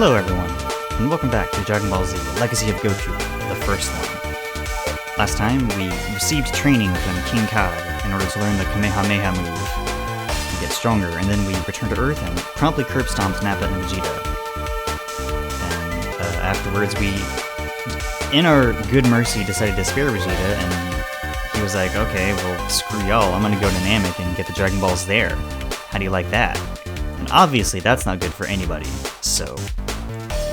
Hello everyone, and welcome back to Dragon Ball Z, Legacy of Goku, the first one. Last time, we received training from King Kai in order to learn the Kamehameha move and get stronger, and then we returned to Earth and promptly curb-stomped Nappa and Vegeta. And afterwards, we, in our good mercy, decided to spare Vegeta, and he was like, okay, well, screw y'all, I'm gonna go to Namek and get the Dragon Balls there. How do you like that? And obviously, that's not good for anybody, so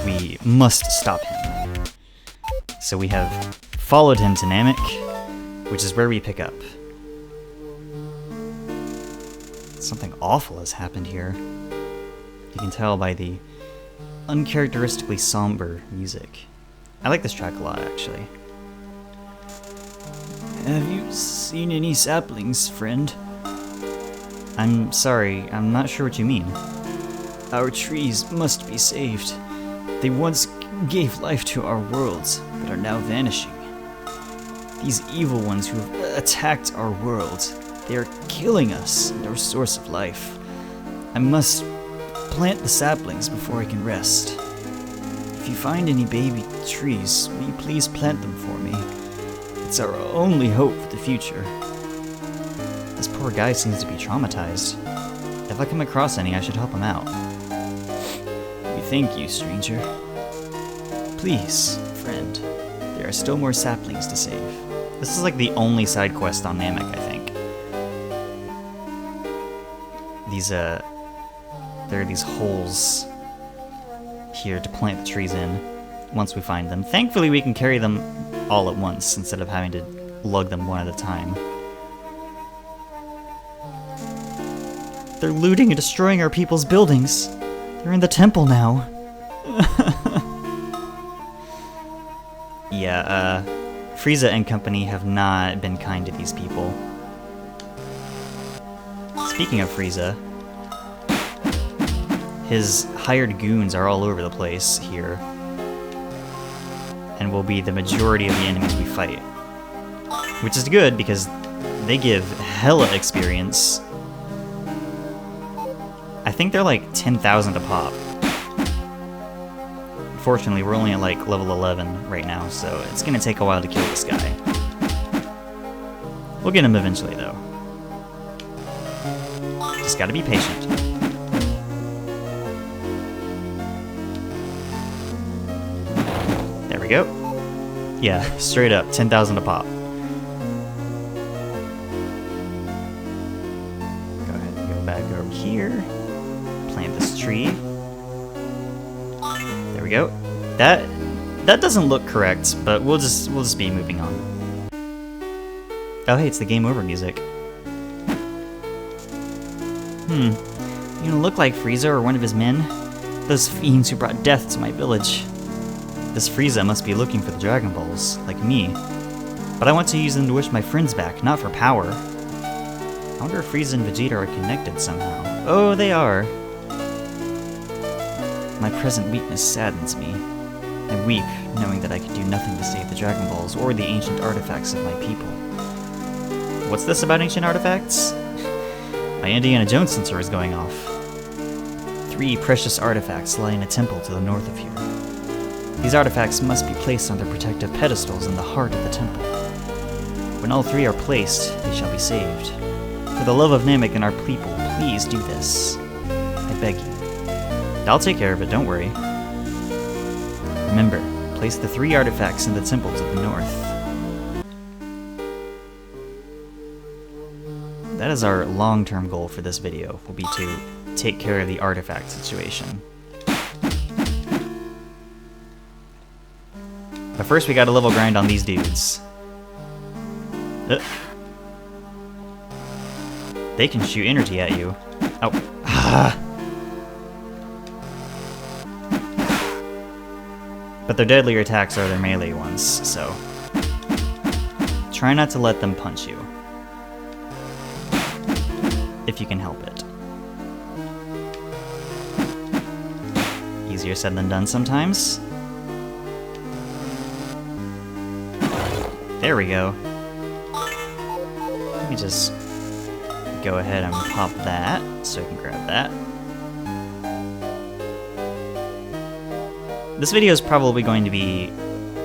we must stop him. So we have followed him to Namek, which is where we pick up. Something awful has happened here. You can tell by the uncharacteristically somber music. I like this track a lot, actually. Have you seen any saplings, friend? I'm sorry, I'm not sure what you mean. Our trees must be saved. They once gave life to our worlds, but are now vanishing. These evil ones who have attacked our world, they are killing us and our source of life. I must plant the saplings before I can rest. If you find any baby trees, will you please plant them for me? It's our only hope for the future. This poor guy seems to be traumatized. If I come across any, I should help him out. We thank you, stranger. Please, friend. There are still more saplings to save. This is like the only side quest on Namek, I think. There are these holes here to plant the trees in once we find them. Thankfully, we can carry them all at once instead of having to lug them one at a time. They're looting and destroying our people's buildings. They're in the temple now. Yeah, Frieza and company have not been kind to these people. Speaking of Frieza, his hired goons are all over the place here, and will be the majority of the enemies we fight. Which is good, because they give hella experience. I think they're like 10,000 a pop. Unfortunately, we're only at like level 11 right now, so it's gonna take a while to kill this guy. We'll get him eventually, though. Just gotta be patient. There we go. Yeah, straight up, 10,000 a pop. Go ahead and go back over here. Plant this tree. There we go. That doesn't look correct, but we'll just be moving on. Oh hey, it's the game over music. You don't look like Frieza or one of his men. Those fiends who brought death to my village. This Frieza must be looking for the Dragon Balls, like me. But I want to use them to wish my friends back, not for power. I wonder if Frieza and Vegeta are connected somehow. Oh, they are. My present weakness saddens me. I weep, knowing that I can do nothing to save the Dragon Balls or the ancient artifacts of my people. What's this about ancient artifacts? My Indiana Jones sensor is going off. 3 precious artifacts lie in a temple to the north of here. These artifacts must be placed on their protective pedestals in the heart of the temple. When all 3 are placed, they shall be saved. For the love of Namek and our people, please do this. I beg you. I'll take care of it, don't worry. Remember, place the 3 artifacts in the temple to the north. That is our long-term goal for this video, will be to take care of the artifact situation. But first we gotta level grind on these dudes. They can shoot energy at you. Oh. But their deadlier attacks are their melee ones, so try not to let them punch you. If you can help it. Easier said than done sometimes. There we go. Let me just go ahead and pop that, so I can grab that. This video is probably going to be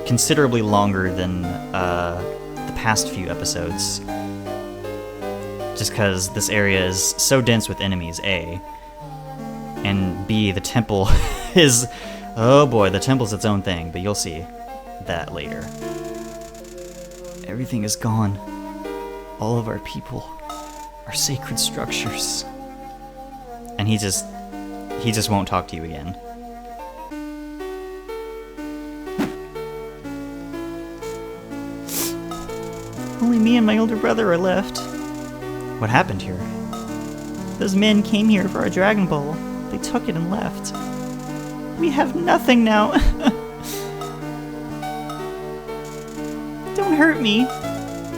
considerably longer than the past few episodes. Just because this area is so dense with enemies, A. And B, the temple is... Oh boy, the temple's its own thing, but you'll see that later. Everything is gone. All of our people. Our sacred structures. And he just won't talk to you again. Only me and my older brother are left. What happened here? Those men came here for our Dragon Ball. They took it and left. We have nothing now. Don't hurt me.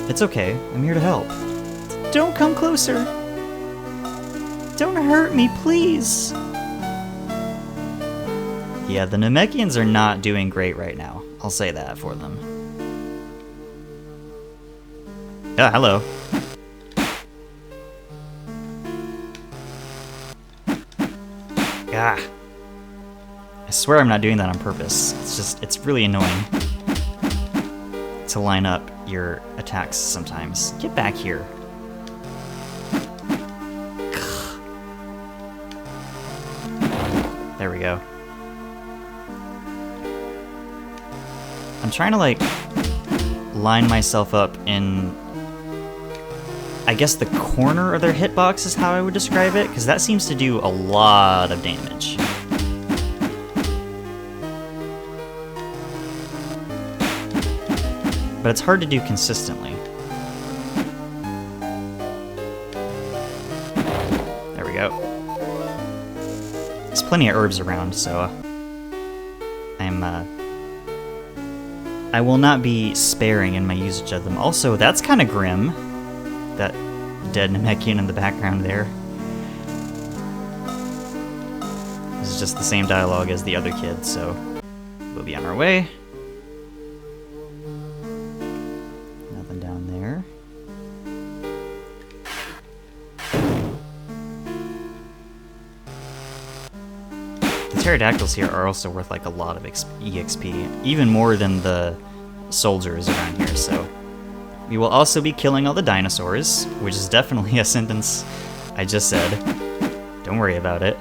It's okay. I'm here to help. Don't come closer. Don't hurt me, please. Yeah, the Namekians are not doing great right now. I'll say that for them. Ah, hello. Ah. I swear I'm not doing that on purpose. It's really annoying to line up your attacks sometimes. Get back here. There we go. I'm trying to, like, line myself up in, I guess, the corner of their hitbox is how I would describe it, because that seems to do a lot of damage. But it's hard to do consistently. There we go. There's plenty of herbs around, so I will not be sparing in my usage of them. Also, that's kind of grim. That dead Namekian in the background there. This is just the same dialogue as the other kid, so we'll be on our way. Nothing down there. The pterodactyls here are also worth like a lot of EXP, even more than the soldiers around here, so we will also be killing all the dinosaurs, which is definitely a sentence I just said. Don't worry about it.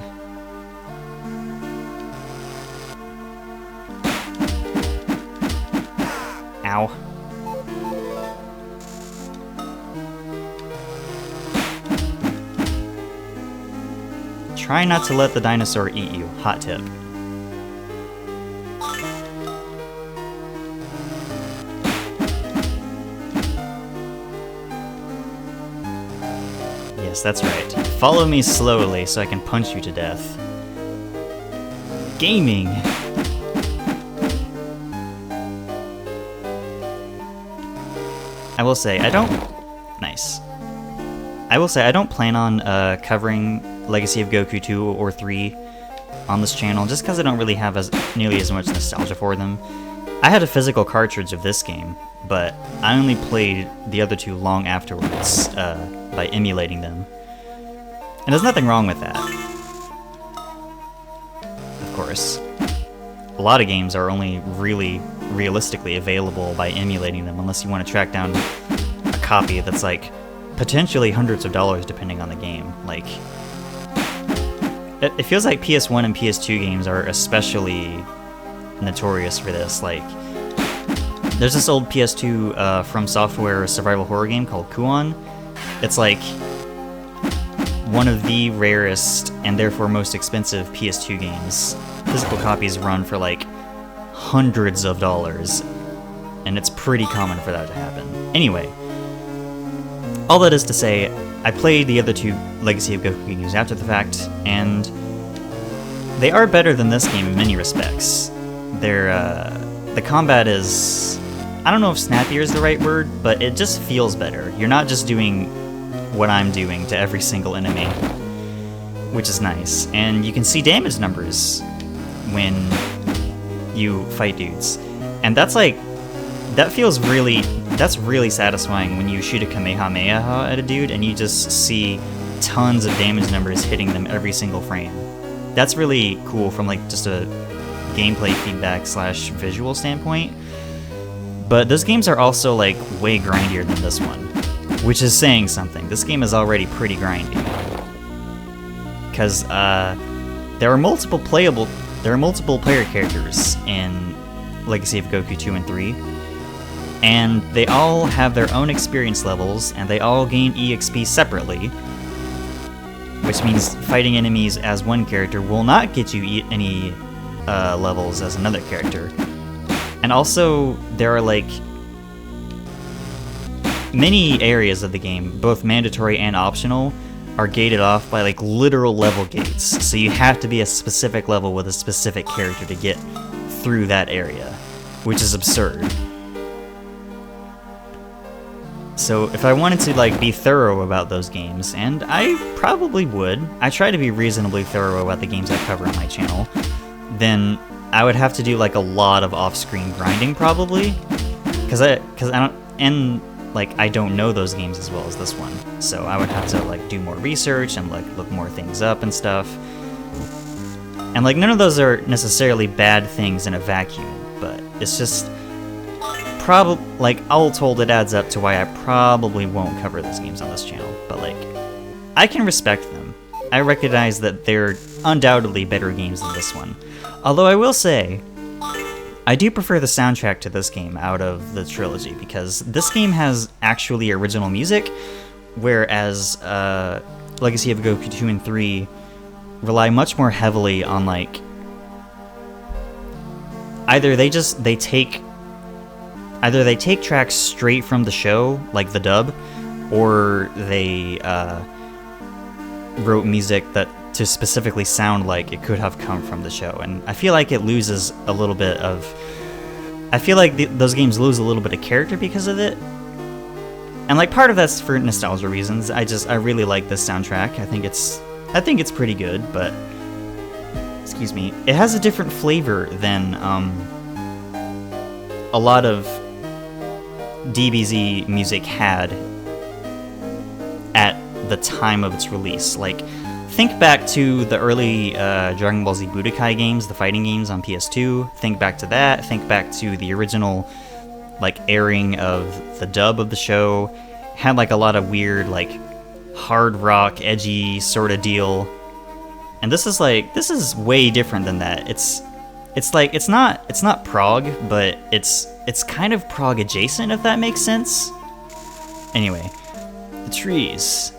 Ow. Try not to let the dinosaur eat you. Hot tip. Yes, that's right. Follow me slowly so I can punch you to death. Gaming! I will say, I don't... Nice. I will say, I don't plan on covering Legacy of Goku 2 or 3 on this channel, just because I don't really have nearly as much nostalgia for them. I had a physical cartridge of this game, but I only played the other two long afterwards by emulating them. And there's nothing wrong with that. Of course. A lot of games are only really realistically available by emulating them, unless you want to track down a copy that's like potentially hundreds of dollars depending on the game. Like, it feels like PS1 and PS2 games are especially notorious for this. Like, there's this old PS2 From Software survival horror game called Kuon. It's like one of the rarest and therefore most expensive PS2 games. Physical copies run for like hundreds of dollars, and it's pretty common for that to happen. Anyway, all that is to say, I played the other two Legacy of Goku games after the fact, and they are better than this game in many respects. The combat is, I don't know if snappier is the right word, but it just feels better. You're not just doing what I'm doing to every single enemy, which is nice. And you can see damage numbers when you fight dudes. And that's like, that's really satisfying when you shoot a Kamehameha at a dude and you just see tons of damage numbers hitting them every single frame. That's really cool from like just a gameplay feedback slash visual standpoint. But those games are also like way grindier than this one, which is saying something. This game is already pretty grindy. Because there are multiple player characters in Legacy of Goku 2 and 3, and they all have their own experience levels, and they all gain EXP separately, which means fighting enemies as one character will not get you any levels as another character. And also, there are like many areas of the game, both mandatory and optional, are gated off by like literal level gates. So you have to be a specific level with a specific character to get through that area, which is absurd. So if I wanted to like be thorough about those games, and I probably would, I try to be reasonably thorough about the games I cover on my channel, then I would have to do like a lot of off-screen grinding probably, because I don't, and like I don't know those games as well as this one, so I would have to like do more research and like look more things up and stuff. And like none of those are necessarily bad things in a vacuum, but it's just probably like all told it adds up to why I probably won't cover those games on this channel. But like I can respect them. I recognize that they're undoubtedly better games than this one. Although I will say, I do prefer the soundtrack to this game out of the trilogy, because this game has actually original music, whereas Legacy of Goku 2 and 3 rely much more heavily on like either they take tracks straight from the show, like the dub, or they wrote music that to specifically sound like it could have come from the show. And I feel like it loses a little bit of... I feel like those games lose a little bit of character because of it. And like part of that's for nostalgia reasons. I really like this soundtrack. I think it's pretty good, but... Excuse me. It has a different flavor than a lot of DBZ music had at the time of its release. Like, think back to the early Dragon Ball Z Budokai games, the fighting games on PS2. Think back to that. Think back to the original, like, airing of the dub of the show. Had, like, a lot of weird, like, hard rock, edgy sort of deal. And this is way different than that. It's not prog, but it's kind of prog adjacent, if that makes sense. Anyway, the trees.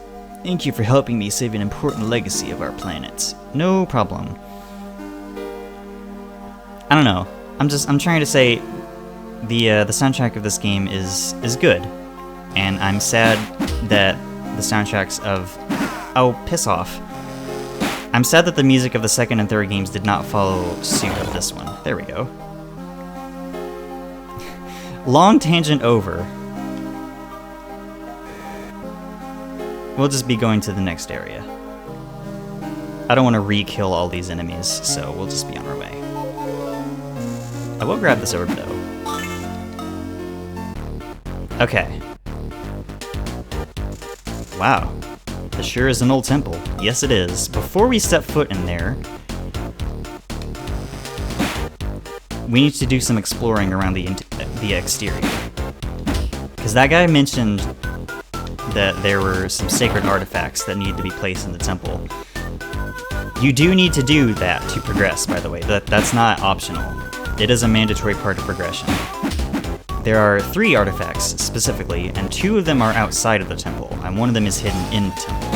Thank you for helping me save an important legacy of our planet. No problem. I don't know. I'm trying to say the soundtrack of this game is good, and I'm sad that the soundtracks of piss off. I'm sad that the music of the second and third games did not follow suit of this one. There we go. Long tangent over. We'll just be going to the next area. I don't want to re-kill all these enemies, so we'll just be on our way. I will grab this orb, though. Okay. Wow. This sure is an old temple. Yes, it is. Before we step foot in there, we need to do some exploring around the exterior. Because that guy mentioned that there were some sacred artifacts that needed to be placed in the temple. You do need to do that to progress, by the way. That's not optional. It is a mandatory part of progression. There are 3 artifacts, specifically, and 2 of them are outside of the temple, and 1 of them is hidden in the temple.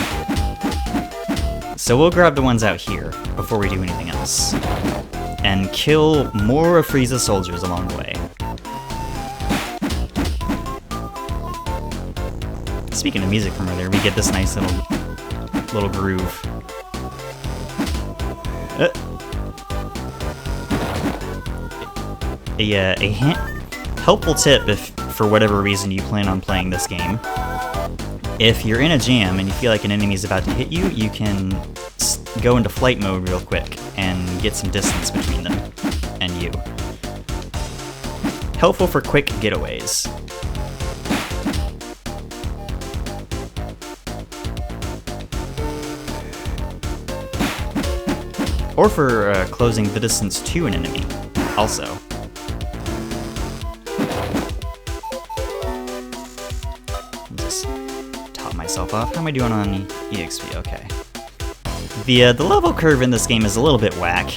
So we'll grab the ones out here, before we do anything else. And kill more of Frieza's soldiers along the way. Speaking of music from earlier, we get this nice little groove. A helpful tip if, for whatever reason, you plan on playing this game. If you're in a jam and you feel like an enemy is about to hit you, you can go into flight mode real quick and get some distance between them and you. Helpful for quick getaways. Or for closing the distance to an enemy, also. Just top myself off. How am I doing on EXP? Okay. The level curve in this game is a little bit whack.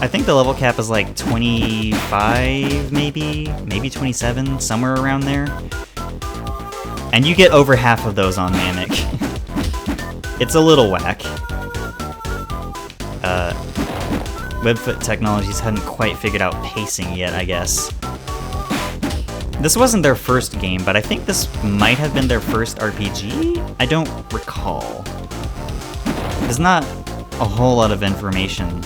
I think the level cap is like 25, maybe 27, somewhere around there. And you get over half of those on Namek. It's a little whack. Webfoot Technologies hadn't quite figured out pacing yet, I guess. This wasn't their first game, but I think this might have been their first RPG? I don't recall. There's not a whole lot of information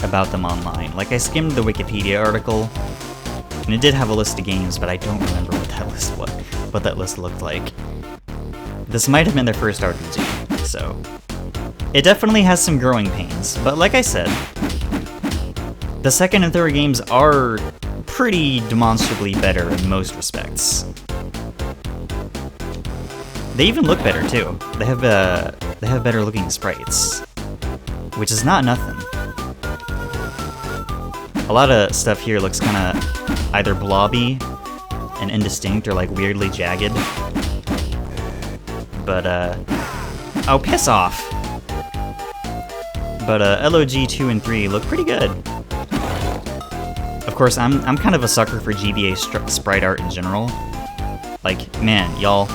about them online. Like, I skimmed the Wikipedia article, and it did have a list of games, but I don't remember what that list looked like. This might have been their first RPG, so it definitely has some growing pains. But like I said, the second and third games are pretty demonstrably better in most respects. They even look better too. They have better looking sprites, which is not nothing. A lot of stuff here looks kind of either blobby and indistinct or like weirdly jagged. But oh, piss off. But LOG 2 and 3 look pretty good. Of course, I'm kind of a sucker for GBA sprite art in general. Like, man, y'all,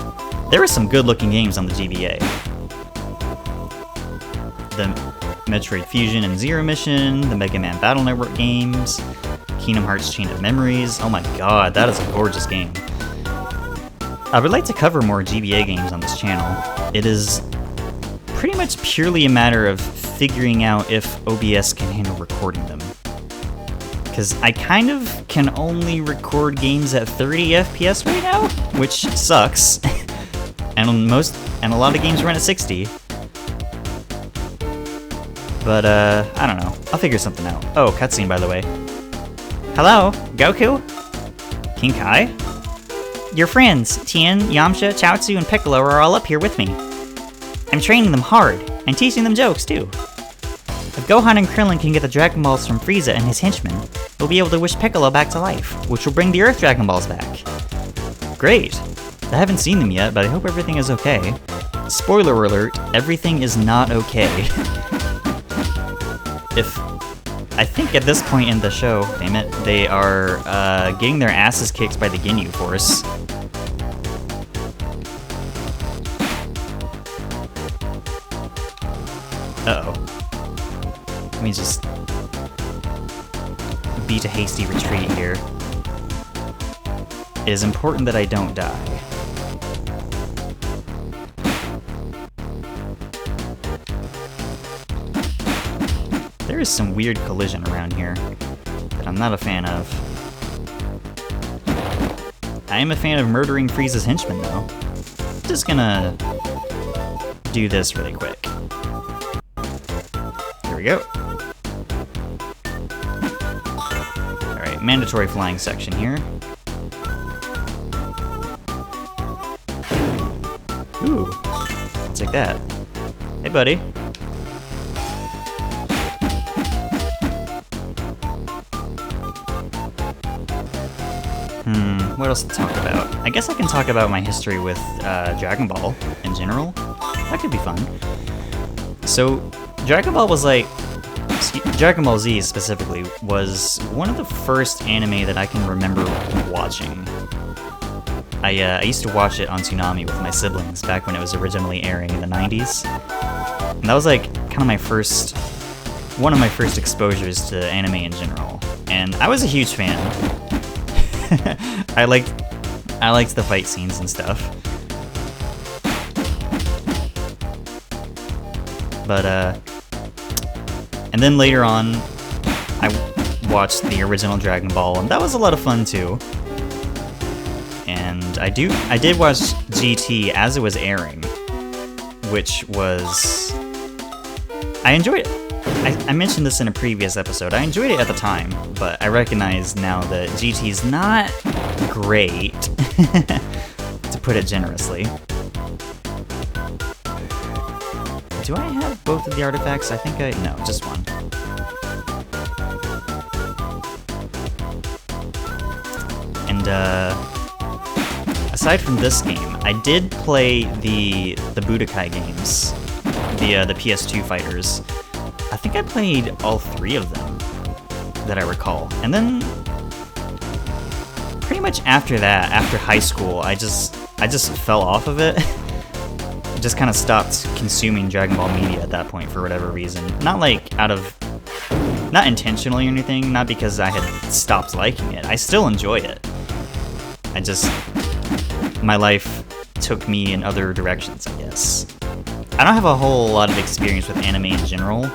there are some good-looking games on the GBA. The Metroid Fusion and Zero Mission, the Mega Man Battle Network games, Kingdom Hearts Chain of Memories. Oh my god, that is a gorgeous game. I would like to cover more GBA games on this channel. It is pretty much purely a matter of figuring out if OBS can handle recording them. Because I kind of can only record games at 30 FPS right now, which sucks. and a lot of games run at 60. But I don't know. I'll figure something out. Oh, cutscene, by the way. Hello, Goku? King Kai? Your friends, Tien, Yamcha, Chaozu, and Piccolo are all up here with me. I'm training them hard, and teaching them jokes, too. If Gohan and Krillin can get the Dragon Balls from Frieza and his henchmen, we'll be able to wish Piccolo back to life, which will bring the Earth Dragon Balls back. Great. I haven't seen them yet, but I hope everything is okay. Spoiler alert, everything is not okay. I think at this point in the show, damn it, they are getting their asses kicked by the Ginyu Force. Uh-oh. Let me just beat a hasty retreat here. It is important that I don't die. There is some weird collision around here that I'm not a fan of. I am a fan of murdering Frieza's henchmen, though. Just gonna do this really quick. There we go. Alright, mandatory flying section here. Ooh, I'll take that. Hey, buddy. What else to talk about? I guess I can talk about my history with Dragon Ball in general. That could be fun. So, Dragon Ball was like... Dragon Ball Z specifically was one of the first anime that I can remember watching. I used to watch it on Toonami with my siblings back when it was originally airing in the 90s. And that was like kind of my first... one of my first exposures to anime in general. And I was a huge fan. I liked the fight scenes and stuff. But and then later on I watched the original Dragon Ball, and that was a lot of fun too. And I did watch GT as it was airing, which was... I enjoyed it. I mentioned this in a previous episode. I enjoyed it at the time, but I recognize now that GT's not great, to put it generously. Do I have both of the artifacts? I think no, just one. And aside from this game, I did play the Budokai games, the PS2 fighters. I think I played all 3 of them that I recall. And then pretty much after that, after high school, I just fell off of it. Just kind of stopped consuming Dragon Ball media at that point for whatever reason. Not like not intentionally or anything, not because I had stopped liking it. I still enjoy it. My life took me in other directions, I guess. I don't have a whole lot of experience with anime in general.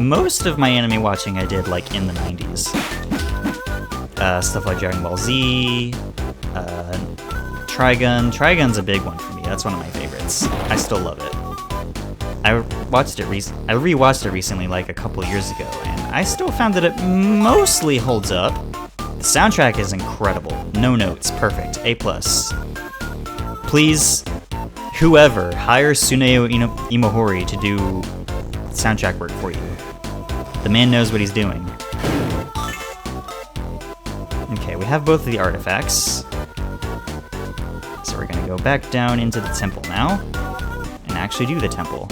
Most of my anime watching I did like in the 90s. Stuff like Dragon Ball Z, Trigun. Trigun's a big one for me. That's one of my favorites. I still love it. I rewatched it recently, like a couple years ago, and I still found that it mostly holds up. The soundtrack is incredible. No notes, perfect. A+. Please, whoever, hire Tsuneo Imahori to do soundtrack work for you. The man knows what he's doing. Okay, we have both of the artifacts. So we're gonna go back down into the temple now, and actually do the temple.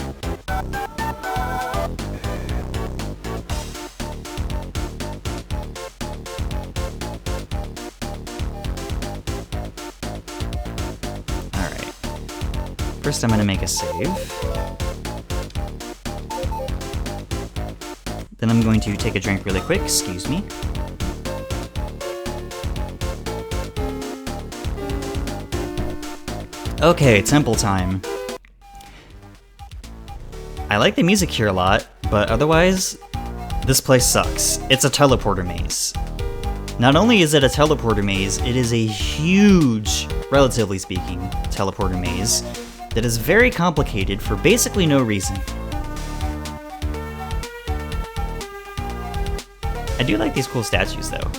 Alright. First I'm gonna make a save. Then I'm going to take a drink really quick, excuse me. Okay, temple time. I like the music here a lot, but otherwise, this place sucks. It's a teleporter maze. Not only is it a teleporter maze, it is a huge, relatively speaking, teleporter maze that is very complicated for basically no reason. I do like these cool statues, though.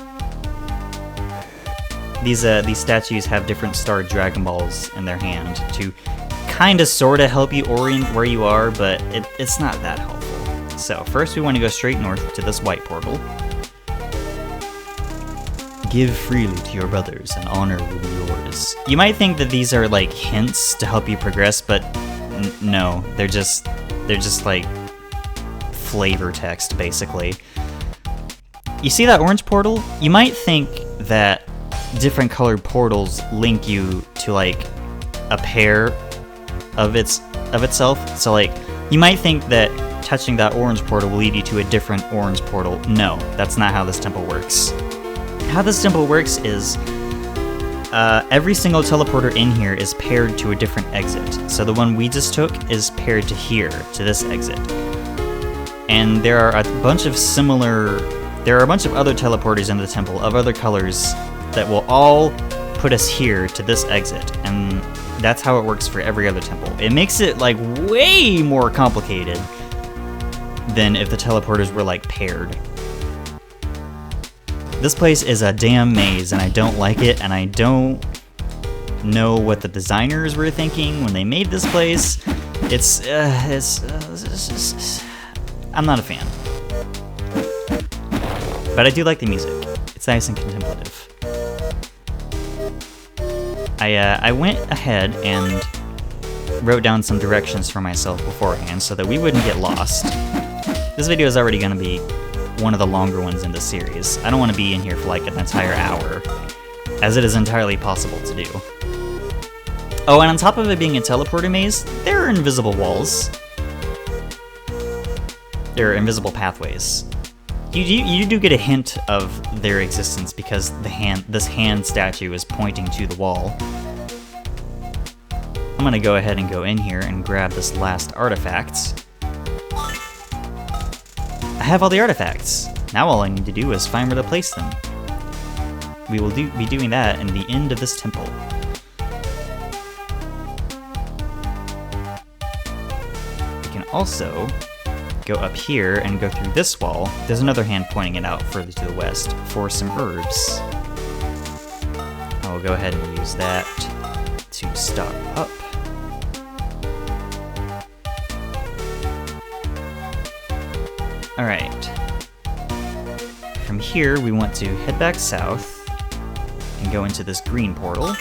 These statues have different starred Dragon Balls in their hand to kinda sorta help you orient where you are, but it's not that helpful. So first we want to go straight north to this white portal. Give freely to your brothers and honor will be yours. You might think that these are like hints to help you progress, but no, they're just like flavor text basically. You see that orange portal? You might think that different colored portals link you to like a pair of itself. So like you might think that touching that orange portal will lead you to a different orange portal. No, that's not how this temple works. How this temple works is every single teleporter in here is paired to a different exit. So the one we just took is paired to here, to this exit. And there are a bunch of other teleporters in the temple of other colors that will all put us here to this exit, and that's how it works for every other temple. It makes it like way more complicated than if the teleporters were like paired. This place is a damn maze, and I don't like it, and I don't know what the designers were thinking when they made this place. I'm not a fan. But I do like the music. It's nice and contemplative. I went ahead and wrote down some directions for myself beforehand so that we wouldn't get lost. This video is already going to be one of the longer ones in the series. I don't want to be in here for like an entire hour, as it is entirely possible to do. Oh, and on top of it being a teleporter maze, there are invisible walls. There are invisible pathways. You do get a hint of their existence because this hand statue is pointing to the wall. I'm gonna go ahead and go in here and grab this last artifact. I have all the artifacts. Now all I need to do is find where to place them. We will be doing that in the end of this temple. We can also go up here and go through this wall. There's another hand pointing it out further to the west for some herbs. I will go ahead and use that to stock up. Alright. From here, we want to head back south and go into this green portal.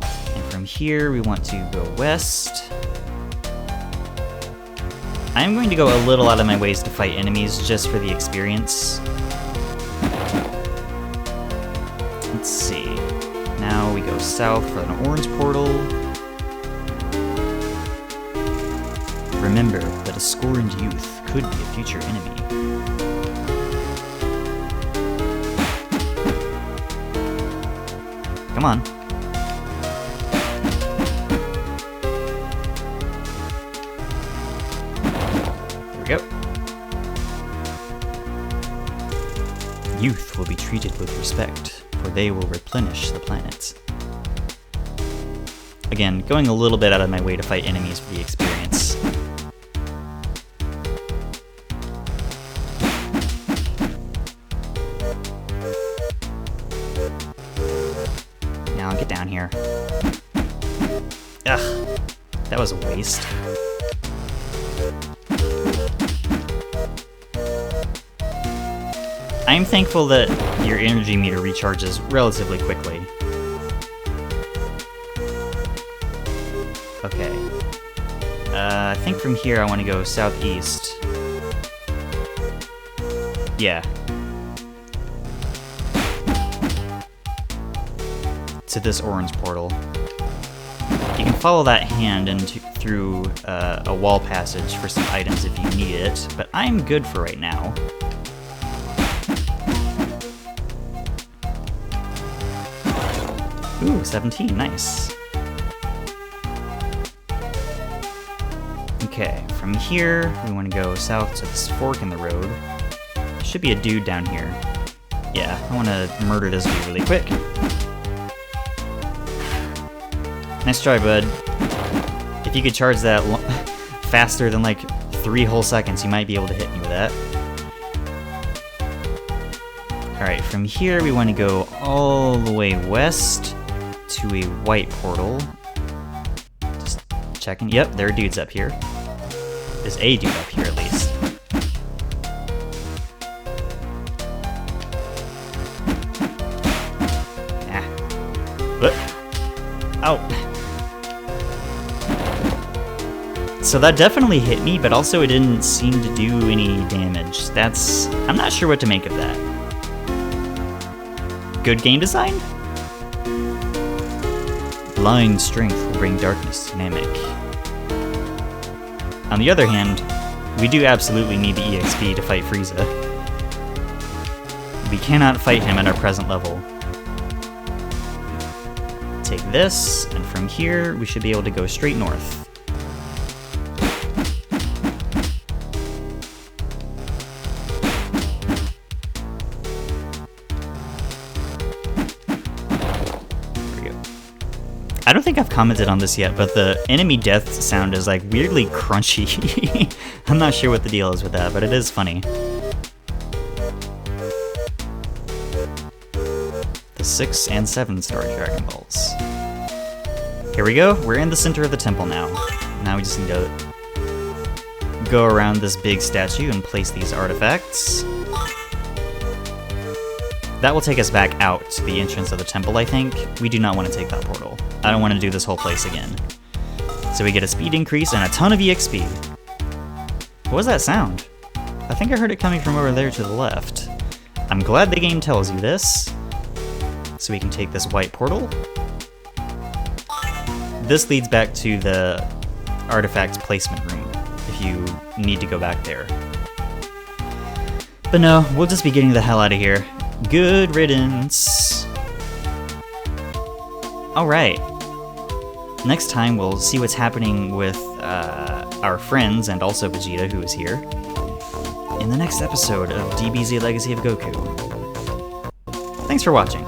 And from here, we want to go west. I'm going to go a little out of my ways to fight enemies just for the experience. Let's see. Now we go south for an orange portal. Remember that a scorned youth could be a future enemy. Come on. There we go. Youth will be treated with respect, for they will replenish the planet. Again, going a little bit out of my way to fight enemies for the experience. Now get down here. Ugh, that was a waste. I'm thankful that your energy meter recharges relatively quickly. Okay. I think from here I want to go southeast. Yeah. To this orange portal. You can follow that hand through a wall passage for some items if you need it, but I'm good for right now. Ooh, 17, nice. Okay, from here, we want to go south to this fork in the road. There should be a dude down here. Yeah, I want to murder this dude really quick. Nice try, bud. If you could charge that faster than like 3 whole seconds, you might be able to hit me with that. Alright, from here we want to go all the way west to a white portal. Just checking. Yep, there are dudes up here. There's a dude up here at least. Ah. What? Ow. So that definitely hit me, but also it didn't seem to do any damage. I'm not sure what to make of that. Good game design? Blind strength will bring darkness to Namek. On the other hand, we do absolutely need the EXP to fight Frieza. We cannot fight him at our present level. Take this, and from here we should be able to go straight north. I don't think I've commented on this yet, but the enemy death sound is like weirdly crunchy. I'm not sure what the deal is with that, but it is funny. The 6 and 7 star Dragon Balls. Here we go, we're in the center of the temple now. Now we just need to go around this big statue and place these artifacts. That will take us back out to the entrance of the temple, I think. We do not want to take that portal. I don't want to do this whole place again. So we get a speed increase and a ton of EXP. What was that sound? I think I heard it coming from over there to the left. I'm glad the game tells you this. So we can take this white portal. This leads back to the artifact placement room, if you need to go back there. But no, we'll just be getting the hell out of here. Good riddance. Alright. Next time we'll see what's happening with our friends and also Vegeta, who is here, in the next episode of DBZ Legacy of Goku. Thanks for watching.